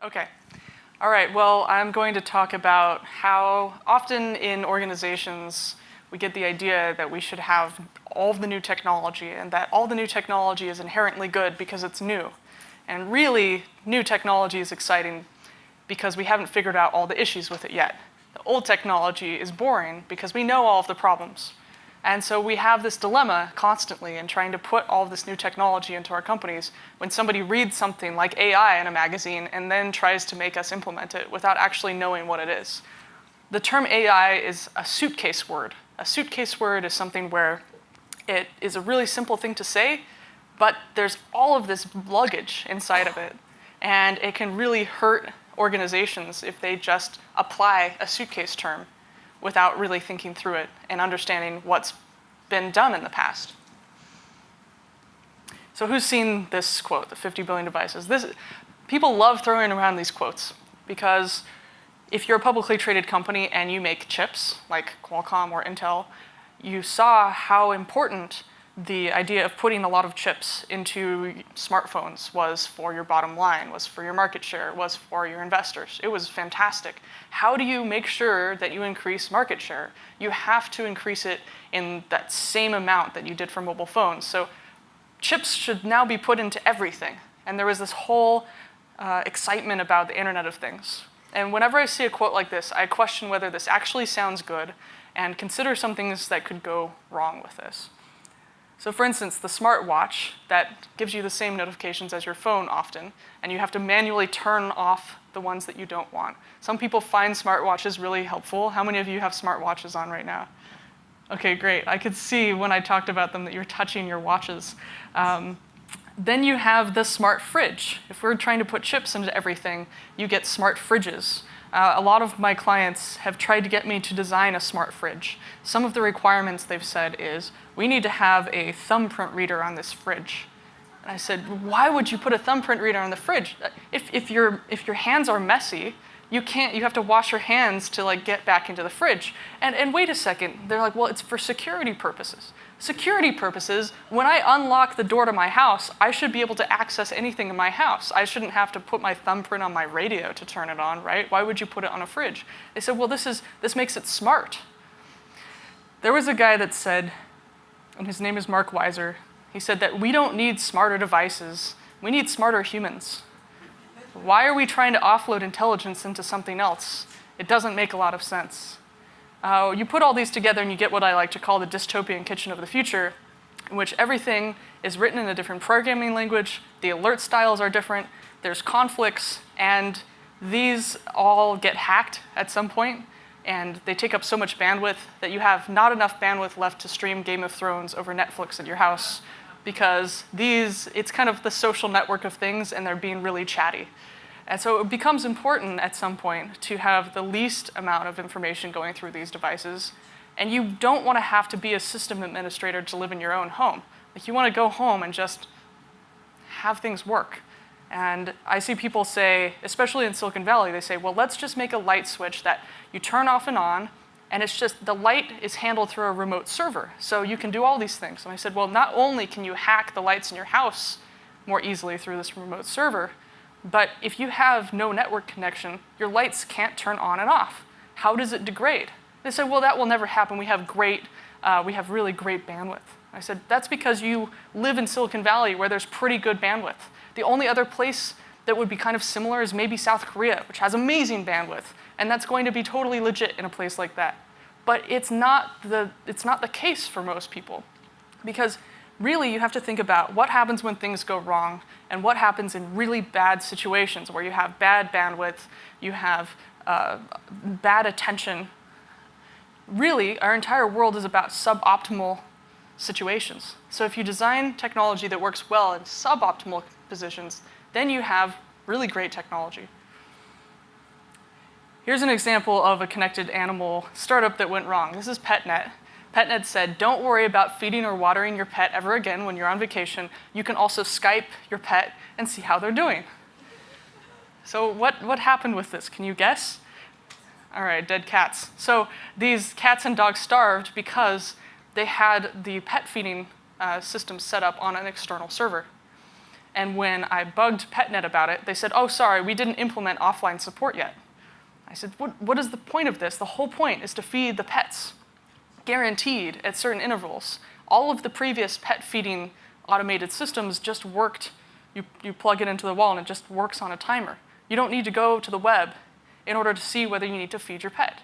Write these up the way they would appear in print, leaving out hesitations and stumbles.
Okay. All right, well, I'm going to talk about how often in organizations we get the idea that we should have all of the new technology and that all the new technology is inherently good because it's new. And really, new technology is exciting because we haven't figured out all the issues with it yet. The old technology is boring because we know all of the problems. And so we have this dilemma constantly in trying to put all of this new technology into our companies when somebody reads something like AI in a magazine and then tries to make us implement it without actually knowing what it is. The term AI is a suitcase word. A suitcase word is something where it is a really simple thing to say, but there's all of this luggage inside of it. And it can really hurt organizations if they just apply a suitcase term without really thinking through it and understanding what's been done in the past. So who's seen this quote, the 50 billion devices? People love throwing around these quotes because if you're a publicly traded company and you make chips, like Qualcomm or Intel, you saw how important the idea of putting a lot of chips into smartphones was for your bottom line, was for your market share, was for your investors. It was fantastic. How do you make sure that you increase market share? You have to increase it in that same amount that you did for mobile phones. So chips should now be put into everything. And there was this whole excitement about the Internet of Things. And whenever I see a quote like this, I question whether this actually sounds good and consider some things that could go wrong with this. So for instance, the smartwatch that gives you the same notifications as your phone often, and you have to manually turn off the ones that you don't want. Some people find smartwatches really helpful. How many of you have smartwatches on right now? Okay, great. I could see when I talked about them that you're touching your watches. Then you have the smart fridge. If we're trying to put chips into everything, you get smart fridges. A lot of my clients have tried to get me to design a smart fridge. Some of the requirements they've said is, we need to have a thumbprint reader on this fridge. And I said, why would you put a thumbprint reader on the fridge? If your hands are messy, you have to wash your hands to get back into the fridge. And wait a second, they're like, well, it's for security purposes. Security purposes, when I unlock the door to my house, I should be able to access anything in my house. I shouldn't have to put my thumbprint on my radio to turn it on, right? Why would you put it on a fridge? They said, well, this makes it smart. There was a guy that said, and his name is Mark Weiser, he said that we don't need smarter devices, we need smarter humans. Why are we trying to offload intelligence into something else? It doesn't make a lot of sense. You put all these together and you get what I like to call the dystopian kitchen of the future, in which everything is written in a different programming language, the alert styles are different, there's conflicts, and these all get hacked at some point, and they take up so much bandwidth that you have not enough bandwidth left to stream Game of Thrones over Netflix at your house, because it's kind of the social network of things and they're being really chatty. And so it becomes important at some point to have the least amount of information going through these devices. And you don't want to have to be a system administrator to live in your own home. You want to go home and just have things work. And I see people say, especially in Silicon Valley, they say, well, let's just make a light switch that you turn off and on, and it's just the light is handled through a remote server. So you can do all these things. And I said, well, not only can you hack the lights in your house more easily through this remote server, but if you have no network connection, your lights can't turn on and off. How does it degrade? They said, well, that will never happen. We have really great bandwidth. I said, that's because you live in Silicon Valley where there's pretty good bandwidth. The only other place that would be kind of similar is maybe South Korea, which has amazing bandwidth. And that's going to be totally legit in a place like that. But it's not the case for most people. Because really, you have to think about what happens when things go wrong and what happens in really bad situations where you have bad bandwidth, you have bad attention. Really, our entire world is about suboptimal situations. So if you design technology that works well in suboptimal positions, then you have really great technology. Here's an example of a connected animal startup that went wrong. This is PetNet. PetNet said, don't worry about feeding or watering your pet ever again when you're on vacation. You can also Skype your pet and see how they're doing. So what happened with this? Can you guess? All right, dead cats. So these cats and dogs starved because they had the pet feeding system set up on an external server. And when I bugged PetNet about it, they said, oh, sorry, we didn't implement offline support yet. I said, what is the point of this? The whole point is to feed the pets, guaranteed at certain intervals. All of the previous pet feeding automated systems just worked. You plug it into the wall and it just works on a timer. You don't need to go to the web in order to see whether you need to feed your pet.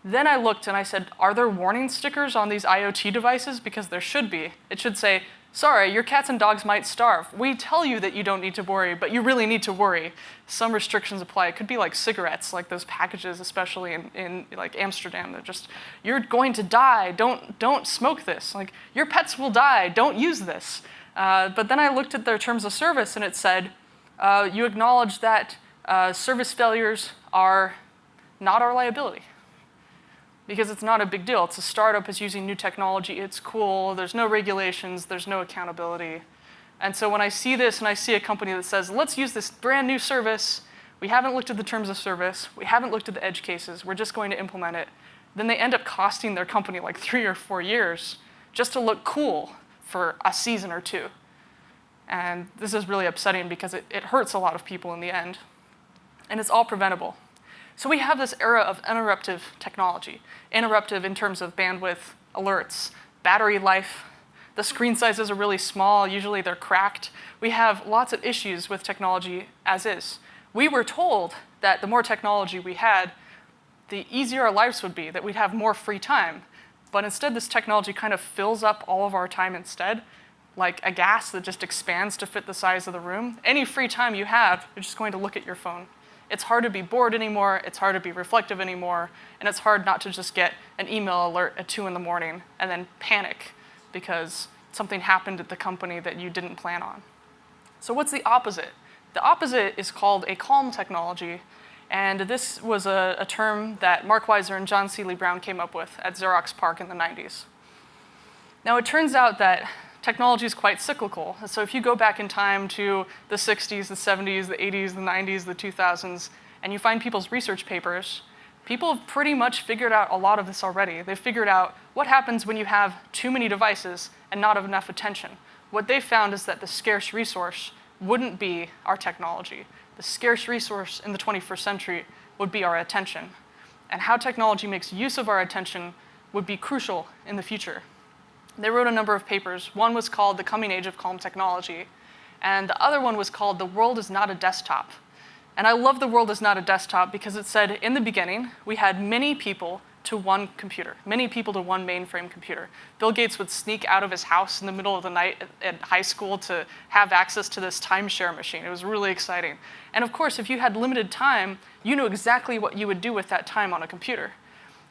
Then I looked and I said, are there warning stickers on these IoT devices? Because there should be. It should say, sorry, your cats and dogs might starve. We tell you that you don't need to worry, but you really need to worry. Some restrictions apply. It could be like cigarettes, like those packages, especially in like Amsterdam. They're just, you're going to die. Don't smoke this. Like, your pets will die. Don't use this. But then I looked at their terms of service and it said, you acknowledge that service failures are not our liability. Because it's not a big deal. It's a startup, it's using new technology, it's cool, there's no regulations, there's no accountability. And so when I see this and I see a company that says, let's use this brand new service, we haven't looked at the terms of service, we haven't looked at the edge cases, we're just going to implement it, then they end up costing their company like 3 or 4 years just to look cool for a season or two. And this is really upsetting because it hurts a lot of people in the end. And it's all preventable. So we have this era of interruptive technology. Interruptive in terms of bandwidth, alerts, battery life. The screen sizes are really small. Usually they're cracked. We have lots of issues with technology as is. We were told that the more technology we had, the easier our lives would be, that we'd have more free time. But instead, this technology kind of fills up all of our time instead, like a gas that just expands to fit the size of the room. Any free time you have, you're just going to look at your phone. It's hard to be bored anymore, it's hard to be reflective anymore, and it's hard not to just get an email alert at 2 in the morning and then panic because something happened at the company that you didn't plan on. So what's the opposite? The opposite is called a calm technology, and this was a term that Mark Weiser and John Seeley Brown came up with at Xerox PARC in the 90s. Now it turns out that technology is quite cyclical. So if you go back in time to the 60s, the 70s, the 80s, the 90s, the 2000s, and you find people's research papers, people have pretty much figured out a lot of this already. They've figured out what happens when you have too many devices and not enough attention. What they found is that the scarce resource wouldn't be our technology. The scarce resource in the 21st century would be our attention. And how technology makes use of our attention would be crucial in the future. They wrote a number of papers. One was called The Coming Age of Calm Technology, and the other one was called The World is Not a Desktop. And I love The World is Not a Desktop because it said, in the beginning, we had many people to one computer, many people to one mainframe computer. Bill Gates would sneak out of his house in the middle of the night at high school to have access to this timeshare machine. It was really exciting. And of course, if you had limited time, you knew exactly what you would do with that time on a computer.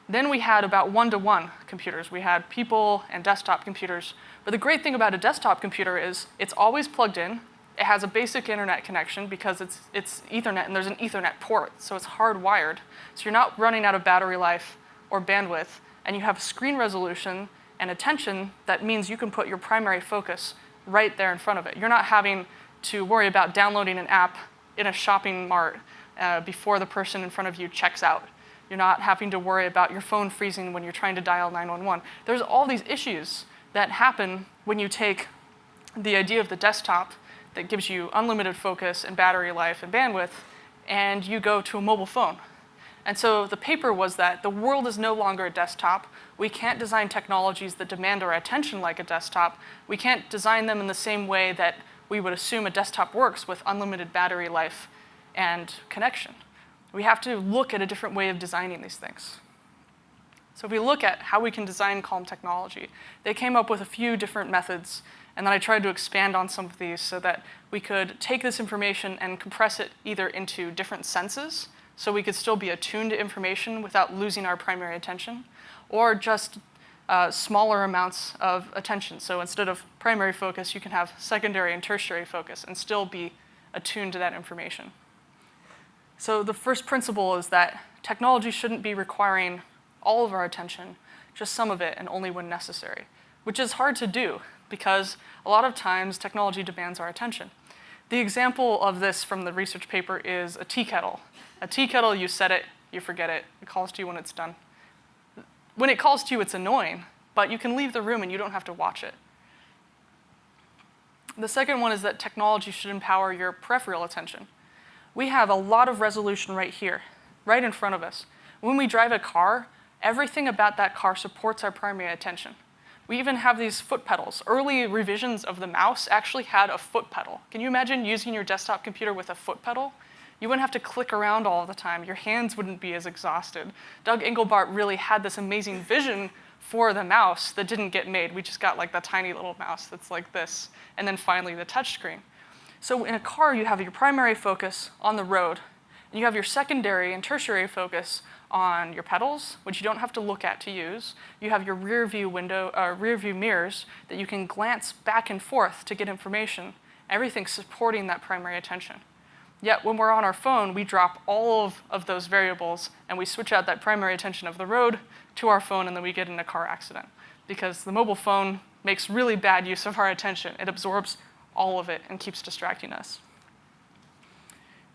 Then we had about one-to-one computers. We had people and desktop computers. But the great thing about a desktop computer is it's always plugged in. It has a basic internet connection because it's Ethernet, and there's an Ethernet port, so it's hardwired. So you're not running out of battery life or bandwidth, and you have screen resolution and attention that means you can put your primary focus right there in front of it. You're not having to worry about downloading an app in a shopping mart before the person in front of you checks out. You're not having to worry about your phone freezing when you're trying to dial 911. There's all these issues that happen when you take the idea of the desktop that gives you unlimited focus and battery life and bandwidth, and you go to a mobile phone. And so the paper was that the world is no longer a desktop. We can't design technologies that demand our attention like a desktop. We can't design them in the same way that we would assume a desktop works with unlimited battery life and connection. We have to look at a different way of designing these things. So if we look at how we can design calm technology, they came up with a few different methods, and then I tried to expand on some of these so that we could take this information and compress it either into different senses, so we could still be attuned to information without losing our primary attention, or just smaller amounts of attention. So instead of primary focus, you can have secondary and tertiary focus and still be attuned to that information. So the first principle is that technology shouldn't be requiring all of our attention, just some of it and only when necessary, which is hard to do because a lot of times technology demands our attention. The example of this from the research paper is a tea kettle. A tea kettle, you set it, you forget it. It calls to you when it's done. When it calls to you, it's annoying, but you can leave the room and you don't have to watch it. The second one is that technology should empower your peripheral attention. We have a lot of resolution right here, right in front of us. When we drive a car, everything about that car supports our primary attention. We even have these foot pedals. Early revisions of the mouse actually had a foot pedal. Can you imagine using your desktop computer with a foot pedal? You wouldn't have to click around all the time. Your hands wouldn't be as exhausted. Doug Engelbart really had this amazing vision for the mouse that didn't get made. We just got like the tiny little mouse that's like this, and then finally the touchscreen. So in a car, you have your primary focus on the road, and you have your secondary and tertiary focus on your pedals, which you don't have to look at to use. You have your rear view mirrors that you can glance back and forth to get information. Everything's supporting that primary attention. Yet when we're on our phone, we drop all of those variables and we switch out that primary attention of the road to our phone, and then we get in a car accident. Because the mobile phone makes really bad use of our attention. It absorbs all of it and keeps distracting us.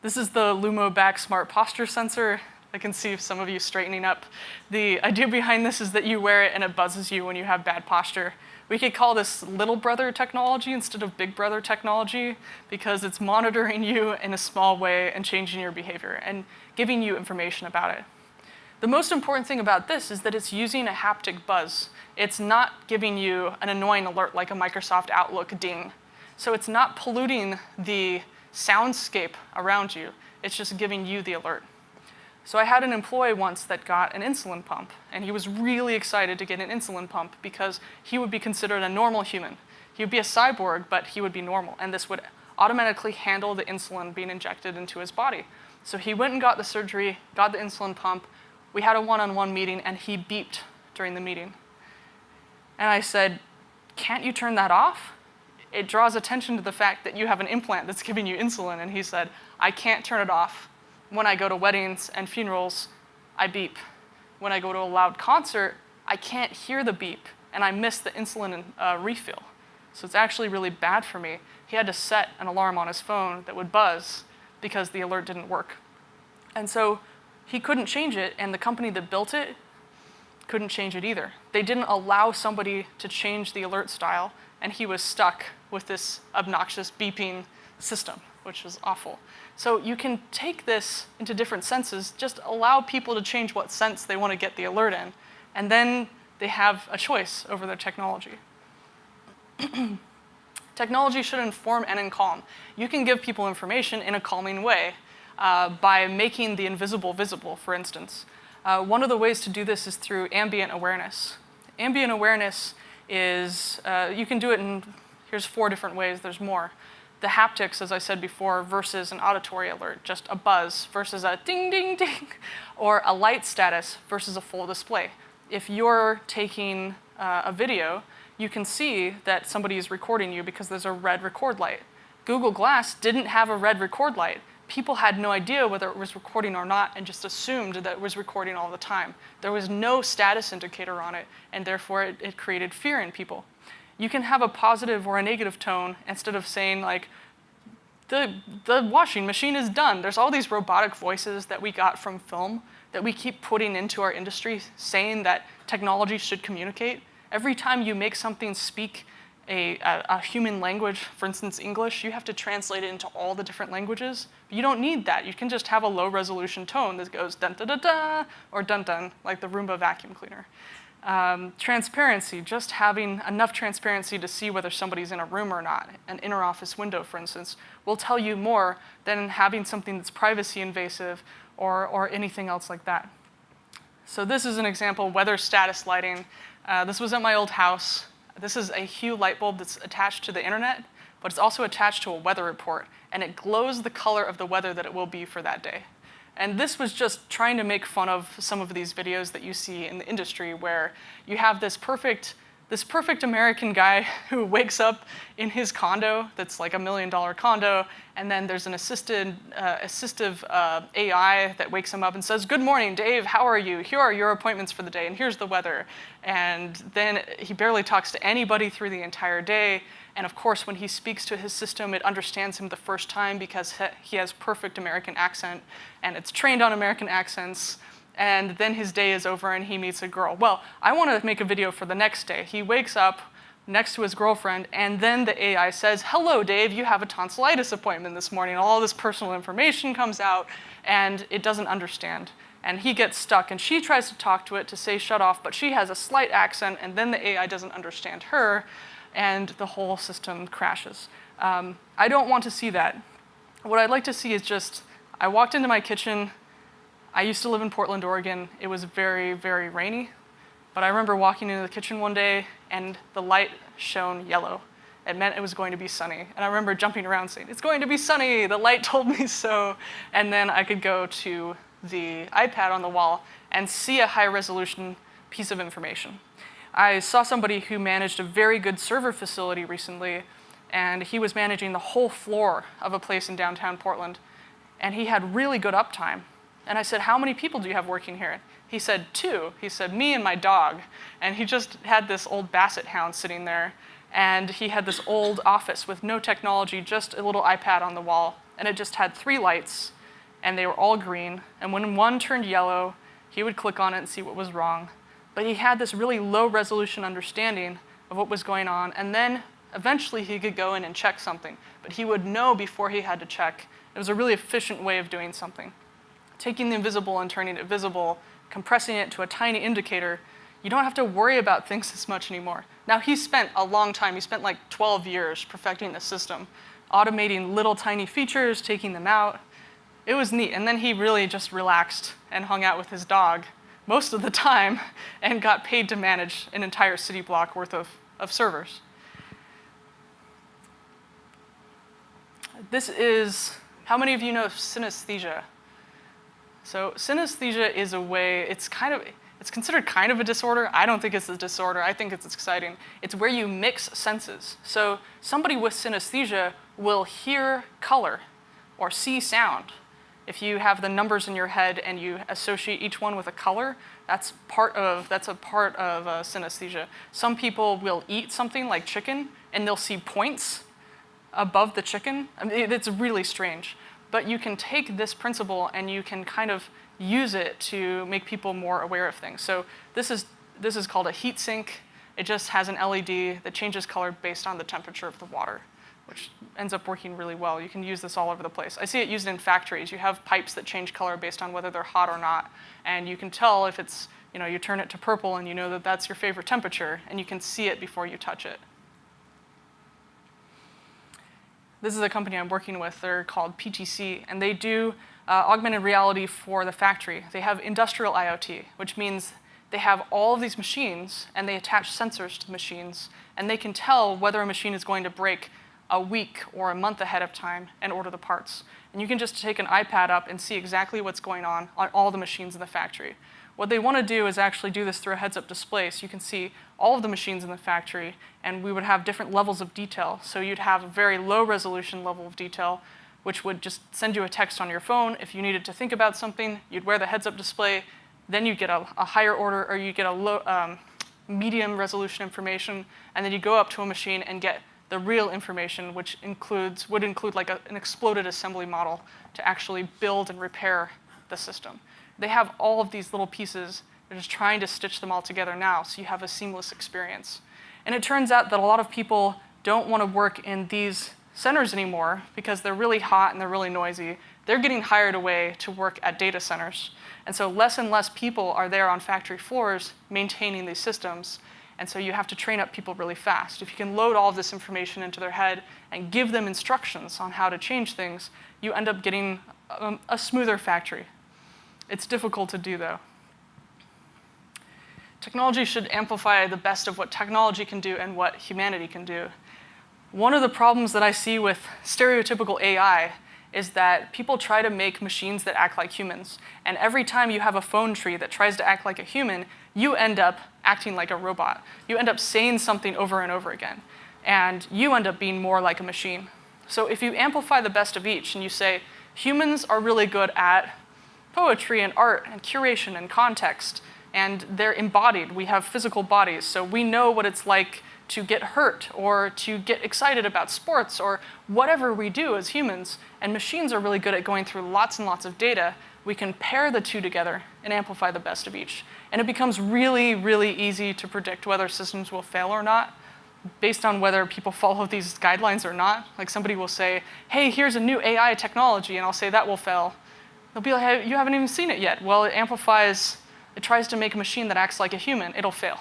This is the Lumo Back Smart Posture Sensor. I can see some of you straightening up. The idea behind this is that you wear it and it buzzes you when you have bad posture. We could call this little brother technology instead of big brother technology, because it's monitoring you in a small way and changing your behavior and giving you information about it. The most important thing about this is that it's using a haptic buzz. It's not giving you an annoying alert like a Microsoft Outlook ding. So it's not polluting the soundscape around you. It's just giving you the alert. So I had an employee once that got an insulin pump, and he was really excited to get an insulin pump because he would be considered a normal human. He would be a cyborg, but he would be normal, and this would automatically handle the insulin being injected into his body. So he went and got the surgery, got the insulin pump. We had a one-on-one meeting, and he beeped during the meeting. And I said, "Can't you turn that off? It draws attention to the fact that you have an implant that's giving you insulin." And he said, "I can't turn it off. When I go to weddings and funerals, I beep. When I go to a loud concert, I can't hear the beep, and I miss the insulin refill. So it's actually really bad for me." He had to set an alarm on his phone that would buzz because the alert didn't work. And so he couldn't change it, and the company that built it couldn't change it either. They didn't allow somebody to change the alert style, and he was stuck with this obnoxious beeping system, which was awful. So you can take this into different senses, just allow people to change what sense they want to get the alert in, and then they have a choice over their technology. Technology should inform and calm. You can give people information in a calming way by making the invisible visible, for instance. One of the ways to do this is through ambient awareness. Ambient awareness is, you can do it in, here's 4 different ways, there's more. The haptics, as I said before, versus an auditory alert, just a buzz versus a ding, ding, ding, or a light status versus a full display. If you're taking a video, you can see that somebody is recording you because there's a red record light. Google Glass didn't have a red record light. People had no idea whether it was recording or not and just assumed that it was recording all the time. There was no status indicator on it, and therefore it created fear in people. You can have a positive or a negative tone instead of saying like, the washing machine is done. There's all these robotic voices that we got from film that we keep putting into our industry saying that technology should communicate. Every time you make something speak a human language, for instance, English, you have to translate it into all the different languages. But you don't need that. You can just have a low resolution tone that goes dun da da da or dun dun, like the Roomba vacuum cleaner. Transparency, just having enough transparency to see whether somebody's in a room or not. An interoffice window, for instance, will tell you more than having something that's privacy invasive or anything else like that. So this is an example, weather status lighting. This was at my old house. This is a Hue light bulb that's attached to the internet, but it's also attached to a weather report, and it glows the color of the weather that it will be for that day. And this was just trying to make fun of some of these videos that you see in the industry where you have this perfect American guy who wakes up in his condo that's like $1 million condo, and then there's an assistive AI that wakes him up and says, "Good morning, Dave, how are you? Here are your appointments for the day, and here's the weather." And then he barely talks to anybody through the entire day. And of course, when he speaks to his system, it understands him the first time because he has perfect American accent, and it's trained on American accents. And then his day is over and he meets a girl. Well, I want to make a video for the next day. He wakes up next to his girlfriend, and then the AI says, "Hello, Dave, you have a tonsillitis appointment this morning." All this personal information comes out, and it doesn't understand. And he gets stuck, and she tries to talk to it to say shut off, but she has a slight accent, and then the AI doesn't understand her, and the whole system crashes. I don't want to see that. What I'd like to see is just, I walked into my kitchen. I used to live in Portland, Oregon. It was very, very rainy. But I remember walking into the kitchen one day, and the light shone yellow. It meant it was going to be sunny. And I remember jumping around saying, "It's going to be sunny, the light told me so." And then I could go to the iPad on the wall and see a high-resolution piece of information. I saw somebody who managed a very good server facility recently, and he was managing the whole floor of a place in downtown Portland, and he had really good uptime. And I said, "How many people do you have working here?" He said, "2. He said, "Me and my dog." And he just had this old basset hound sitting there, and he had this old office with no technology, just a little iPad on the wall, and it just had 3 lights, and they were all green, and when one turned yellow, he would click on it and see what was wrong. But he had this really low-resolution understanding of what was going on, and then eventually he could go in and check something, but he would know before he had to check. It was a really efficient way of doing something. Taking the invisible and turning it visible, compressing it to a tiny indicator, you don't have to worry about things as much anymore. Now, he spent a long time. He spent like 12 years perfecting the system, automating little tiny features, taking them out. It was neat. And then he really just relaxed and hung out with his dog most of the time and got paid to manage an entire city block worth of servers. This is, how many of you know of synesthesia? So synesthesia is a way, it's considered kind of a disorder. I don't think it's a disorder. I think it's exciting. It's where you mix senses. So somebody with synesthesia will hear color or see sound. If you have the numbers in your head and you associate each one with a color, that's a part of synesthesia. Some people will eat something like chicken, and they'll see points above the chicken. I mean, it's really strange. But you can take this principle and you can kind of use it to make people more aware of things. So this is called a heat sink. It just has an LED that changes color based on the temperature of the water, which ends up working really well. You can use this all over the place. I see it used in factories. You have pipes that change color based on whether they're hot or not. And you can tell if it's, you turn it to purple and you know that that's your favorite temperature, and you can see it before you touch it. This is a company I'm working with. They're called PTC, and they do augmented reality for the factory. They have industrial IoT, which means they have all of these machines, and they attach sensors to the machines, and they can tell whether a machine is going to break a week or a month ahead of time and order the parts. And you can just take an iPad up and see exactly what's going on all the machines in the factory. What they want to do is actually do this through a heads-up display, so you can see all of the machines in the factory, and we would have different levels of detail. So you'd have a very low-resolution level of detail, which would just send you a text on your phone. If you needed to think about something, you'd wear the heads-up display. Then you'd get a higher order, or you get a low, medium resolution information, and then you go up to a machine and get the real information, which would include like an exploded assembly model to actually build and repair the system. They have all of these little pieces. They're just trying to stitch them all together now so you have a seamless experience. And it turns out that a lot of people don't want to work in these centers anymore because they're really hot and they're really noisy. They're getting hired away to work at data centers. And so less and less people are there on factory floors maintaining these systems. And so you have to train up people really fast. If you can load all of this information into their head and give them instructions on how to change things, you end up getting a smoother factory. It's difficult to do, though. Technology should amplify the best of what technology can do and what humanity can do. One of the problems that I see with stereotypical AI is that people try to make machines that act like humans. And every time you have a phone tree that tries to act like a human, you end up acting like a robot. You end up saying something over and over again. And you end up being more like a machine. So if you amplify the best of each and you say, humans are really good at poetry and art and curation and context, and they're embodied. We have physical bodies, so we know what it's like to get hurt or to get excited about sports or whatever we do as humans, and machines are really good at going through lots and lots of data. We can pair the two together and amplify the best of each. And it becomes really, really easy to predict whether systems will fail or not. based on whether people follow these guidelines or not. Like somebody will say, hey, here's a new AI technology, and I'll say that will fail. They'll be like, hey, you haven't even seen it yet. Well, it tries to make a machine that acts like a human. It'll fail.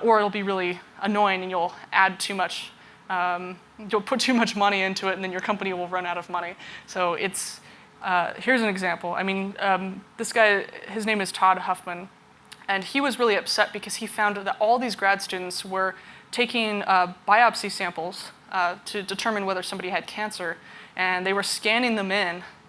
Or it'll be really annoying and you'll add too much, you'll put too much money into it and then your company will run out of money. So here's an example. I mean, this guy, his name is Todd Huffman, and he was really upset because he found that all these grad students were taking biopsy samples to determine whether somebody had cancer, and they were scanning them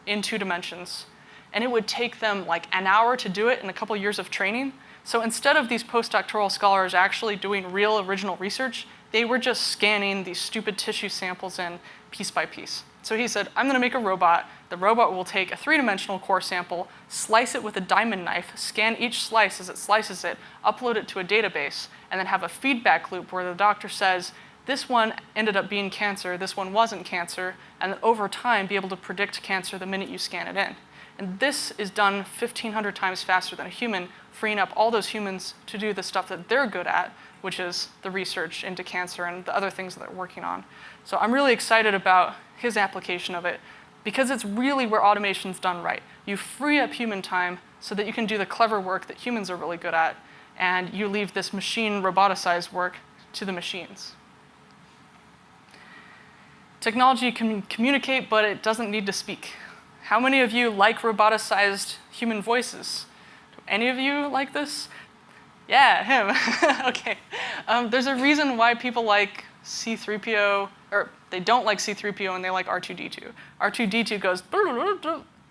in 2 dimensions. And it would take them like an hour to do it and a couple years of training. So instead of these postdoctoral scholars actually doing real original research, they were just scanning these stupid tissue samples in piece by piece. So he said, I'm going to make a robot. The robot will take a 3-dimensional core sample, slice it with a diamond knife, scan each slice as it slices it, upload it to a database, and then have a feedback loop where the doctor says, this one ended up being cancer, this one wasn't cancer, and then over time be able to predict cancer the minute you scan it in. And this is done 1,500 times faster than a human, freeing up all those humans to do the stuff that they're good at, which is the research into cancer and the other things that they're working on. So I'm really excited about his application of it because it's really where automation's done right. You free up human time so that you can do the clever work that humans are really good at, and you leave this machine roboticized work to the machines. Technology can communicate, but it doesn't need to speak. How many of you like roboticized human voices? Do any of you like this? Yeah, him. Okay. There's a reason why people like C3PO, or they don't like C3PO and they like R2D2. R2D2 goes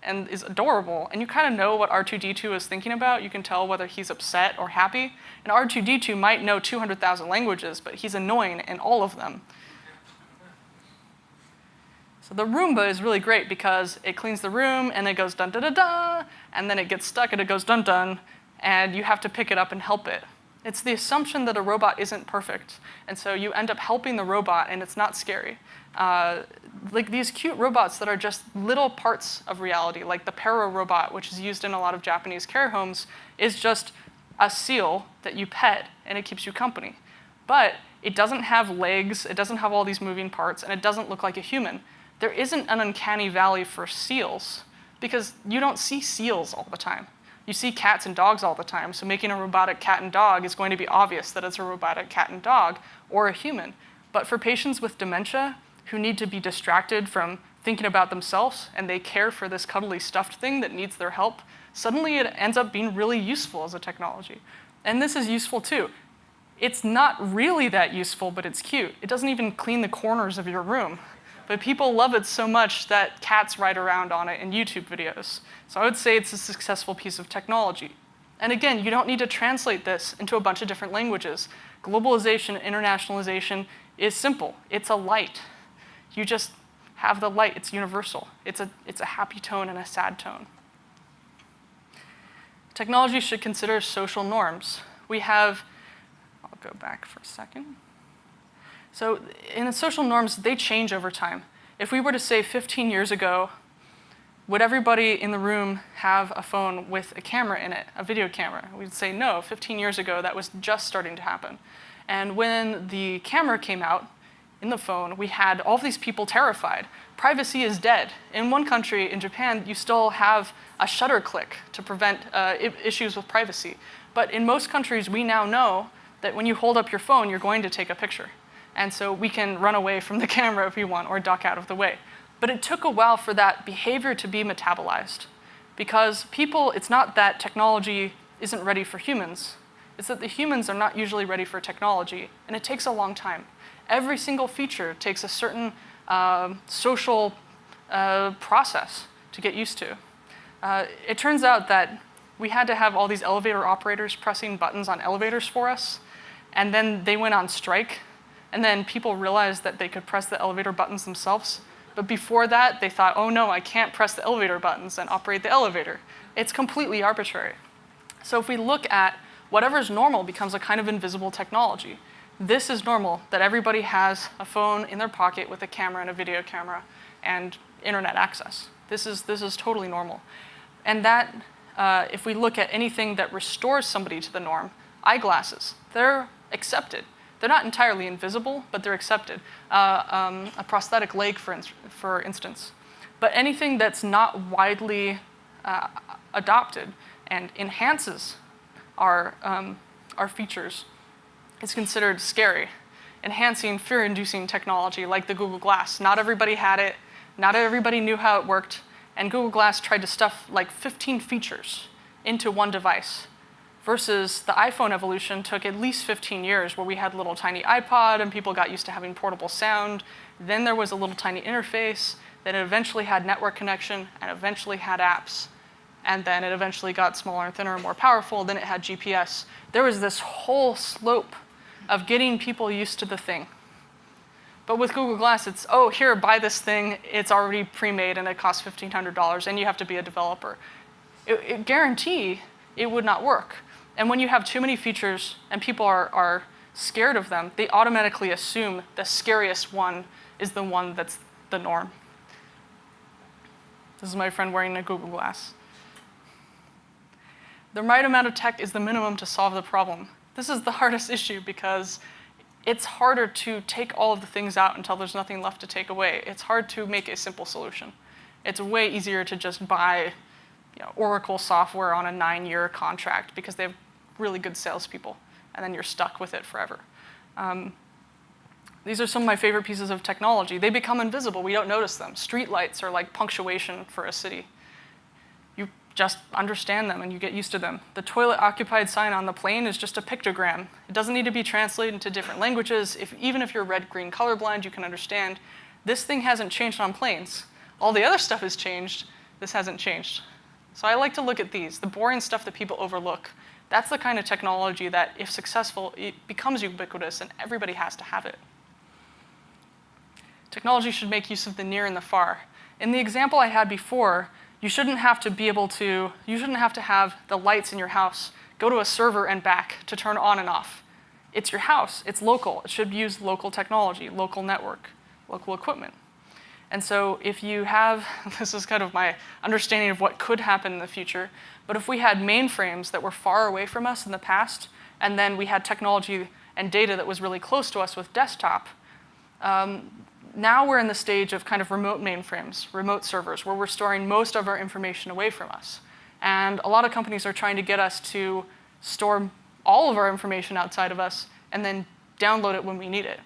and is adorable, and you kind of know what R2D2 is thinking about. You can tell whether he's upset or happy. And R2D2 might know 200,000 languages, but he's annoying in all of them. So the Roomba is really great because it cleans the room and it goes dun da da da, and then it gets stuck and it goes dun dun, and you have to pick it up and help it. It's the assumption that a robot isn't perfect, and so you end up helping the robot and it's not scary. Like these cute robots that are just little parts of reality, like the Pero robot, which is used in a lot of Japanese care homes, is just a seal that you pet and it keeps you company. But it doesn't have legs, it doesn't have all these moving parts, and it doesn't look like a human. There isn't an uncanny valley for seals because you don't see seals all the time. You see cats and dogs all the time, so making a robotic cat and dog is going to be obvious that it's a robotic cat and dog or a human. But for patients with dementia who need to be distracted from thinking about themselves and they care for this cuddly stuffed thing that needs their help, suddenly it ends up being really useful as a technology. And this is useful too. It's not really that useful, but it's cute. It doesn't even clean the corners of your room. But people love it so much that cats ride around on it in YouTube videos. So I would say it's a successful piece of technology. And again, you don't need to translate this into a bunch of different languages. Globalization, internationalization is simple. It's a light. You just have the light. It's universal. It's a happy tone and a sad tone. Technology should consider social norms. I'll go back for a second. So in the social norms, they change over time. If we were to say 15 years ago, would everybody in the room have a phone with a camera in it, a video camera? We'd say no. 15 years ago, that was just starting to happen. And when the camera came out in the phone, we had all of these people terrified. Privacy is dead. In one country, in Japan, you still have a shutter click to prevent issues with privacy. But in most countries, we now know that when you hold up your phone, you're going to take a picture. And so we can run away from the camera if we want or duck out of the way. But it took a while for that behavior to be metabolized because it's not that technology isn't ready for humans. It's that the humans are not usually ready for technology, and it takes a long time. Every single feature takes a certain social process to get used to. It turns out that we had to have all these elevator operators pressing buttons on elevators for us, and then they went on strike. And then people realized that they could press the elevator buttons themselves. But before that, they thought, oh no, I can't press the elevator buttons and operate the elevator. It's completely arbitrary. So if we look at whatever's normal becomes a kind of invisible technology. This is normal, that everybody has a phone in their pocket with a camera and a video camera and internet access. This is totally normal. And that, if we look at anything that restores somebody to the norm, eyeglasses, they're accepted. They're not entirely invisible, but they're accepted. A prosthetic leg, for instance. But anything that's not widely adopted and enhances our features is considered scary. Enhancing, fear-inducing technology like the Google Glass. Not everybody had it, not everybody knew how it worked, and Google Glass tried to stuff like 15 features into one device, versus the iPhone evolution took at least 15 years, where we had a little tiny iPod and people got used to having portable sound. Then there was a little tiny interface, then it eventually had network connection, and eventually had apps. And then it eventually got smaller and thinner and more powerful, then it had GPS. There was this whole slope of getting people used to the thing. But with Google Glass, it's, oh, here, buy this thing, it's already pre-made and it costs $1,500 and you have to be a developer. It guarantee it would not work. And when you have too many features and people are scared of them, they automatically assume the scariest one is the one that's the norm. This is my friend wearing a Google Glass. The right amount of tech is the minimum to solve the problem. This is the hardest issue because it's harder to take all of the things out until there's nothing left to take away. It's hard to make a simple solution. It's way easier to just buy Oracle software on a 9-year contract because they have really good salespeople, and then you're stuck with it forever. These are some of my favorite pieces of technology. They become invisible. We don't notice them. Streetlights are like punctuation for a city. You just understand them and you get used to them. The toilet occupied sign on the plane is just a pictogram. It doesn't need to be translated into different languages. Even if you're red-green colorblind, you can understand. This thing hasn't changed on planes. All the other stuff has changed. This hasn't changed. So I like to look at these, the boring stuff that people overlook. That's the kind of technology that, if successful, it becomes ubiquitous and everybody has to have it. Technology should make use of the near and the far. In the example I had before, you shouldn't have to have the lights in your house go to a server and back to turn on and off. It's your house, it's local. It should use local technology, local network, local equipment. And so if you have, this is kind of my understanding of what could happen in the future, but if we had mainframes that were far away from us in the past, and then we had technology and data that was really close to us with desktop, now we're in the stage of kind of remote mainframes, remote servers, where we're storing most of our information away from us. And a lot of companies are trying to get us to store all of our information outside of us and then download it when we need it.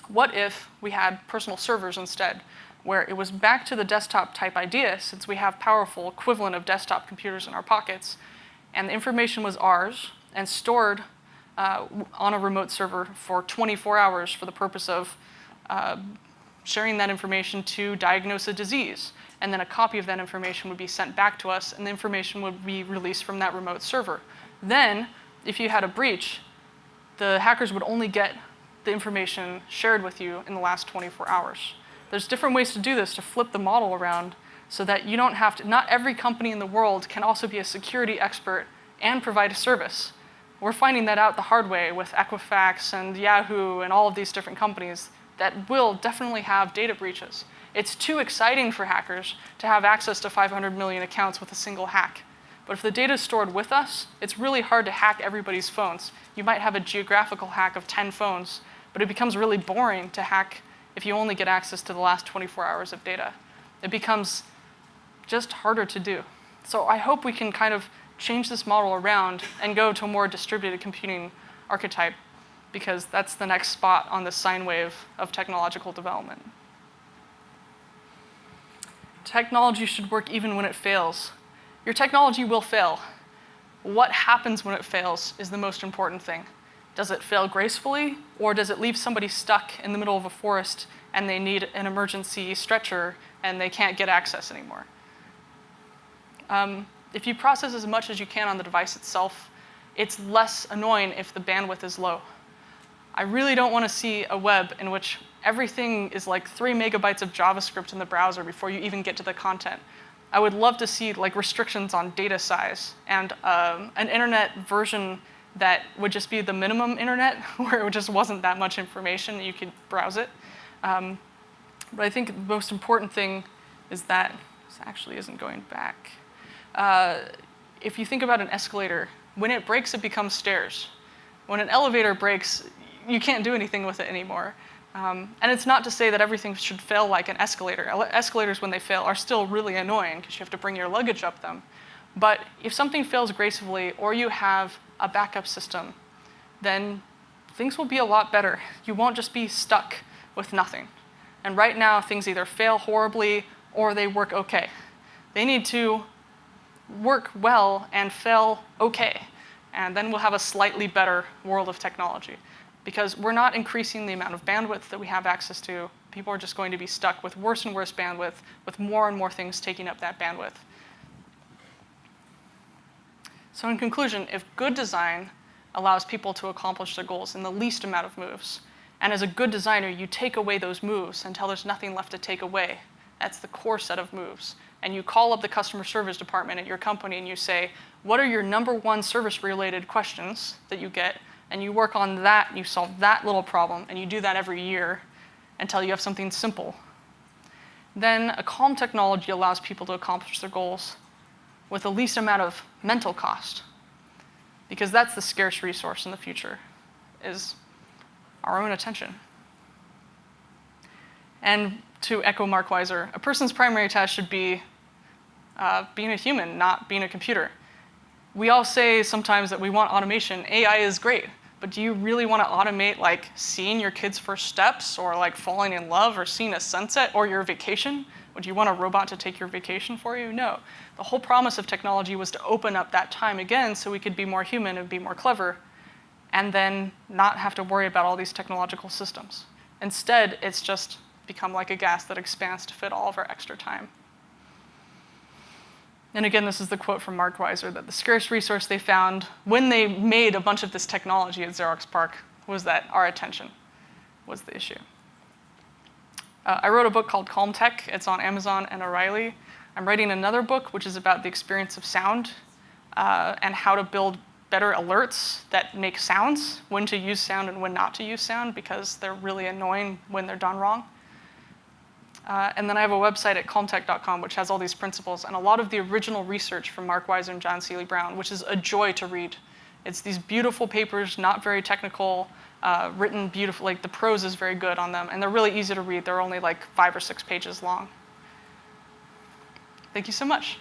What if we had personal servers instead, where it was back to the desktop type idea, since we have powerful equivalent of desktop computers in our pockets, and the information was ours and stored on a remote server for 24 hours for the purpose of sharing that information to diagnose a disease. And then a copy of that information would be sent back to us, and the information would be released from that remote server. Then, if you had a breach, the hackers would only get the information shared with you in the last 24 hours. There's different ways to do this, to flip the model around so that you don't have to, not every company in the world can also be a security expert and provide a service. We're finding that out the hard way with Equifax and Yahoo and all of these different companies that will definitely have data breaches. It's too exciting for hackers to have access to 500 million accounts with a single hack. But if the data is stored with us, it's really hard to hack everybody's phones. You might have a geographical hack of 10 phones, but it becomes really boring to hack if you only get access to the last 24 hours of data. It becomes just harder to do. So I hope we can kind of change this model around and go to a more distributed computing archetype, because that's the next spot on the sine wave of technological development. Technology should work even when it fails. Your technology will fail. What happens when it fails is the most important thing. Does it fail gracefully, or does it leave somebody stuck in the middle of a forest and they need an emergency stretcher and they can't get access anymore? If you process as much as you can on the device itself, it's less annoying if the bandwidth is low. I really don't want to see a web in which everything is like 3 megabytes of JavaScript in the browser before you even get to the content. I would love to see like restrictions on data size and an internet version that would just be the minimum internet, where it just wasn't that much information and you could browse it. But I think the most important thing is that this actually isn't going back. If you think about an escalator, when it breaks, it becomes stairs. When an elevator breaks, you can't do anything with it anymore. And it's not to say that everything should fail like an escalator. Escalators, when they fail, are still really annoying because you have to bring your luggage up them. But if something fails gracefully or you have a backup system, then things will be a lot better. You won't just be stuck with nothing. And right now, things either fail horribly or they work okay. They need to work well and fail okay. And then we'll have a slightly better world of technology. Because we're not increasing the amount of bandwidth that we have access to. People are just going to be stuck with worse and worse bandwidth, with more and more things taking up that bandwidth. So in conclusion, if good design allows people to accomplish their goals in the least amount of moves, and as a good designer, you take away those moves until there's nothing left to take away. That's the core set of moves. And you call up the customer service department at your company and you say, what are your #1 service-related questions that you get? And you work on that, and you solve that little problem, and you do that every year until you have something simple. Then a calm technology allows people to accomplish their goals with the least amount of mental cost, because that's the scarce resource in the future, is our own attention. And to echo Mark Weiser, a person's primary task should be being a human, not being a computer. We all say sometimes that we want automation. AI is great. But do you really want to automate like seeing your kids' first steps or like falling in love or seeing a sunset or your vacation? Would you want a robot to take your vacation for you? No. The whole promise of technology was to open up that time again so we could be more human and be more clever and then not have to worry about all these technological systems. Instead, it's just become like a gas that expands to fit all of our extra time. And again, this is the quote from Mark Weiser, that the scarce resource they found when they made a bunch of this technology at Xerox PARC was that our attention was the issue. I wrote a book called Calm Tech. It's on Amazon and O'Reilly. I'm writing another book, which is about the experience of sound and how to build better alerts that make sounds, when to use sound and when not to use sound, because they're really annoying when they're done wrong. And then I have a website at calmtech.com, which has all these principles and a lot of the original research from Mark Weiser and John Seely Brown, which is a joy to read. It's these beautiful papers, not very technical, written beautiful, like the prose is very good on them, and they're really easy to read. They're only like 5 or 6 pages long. Thank you so much.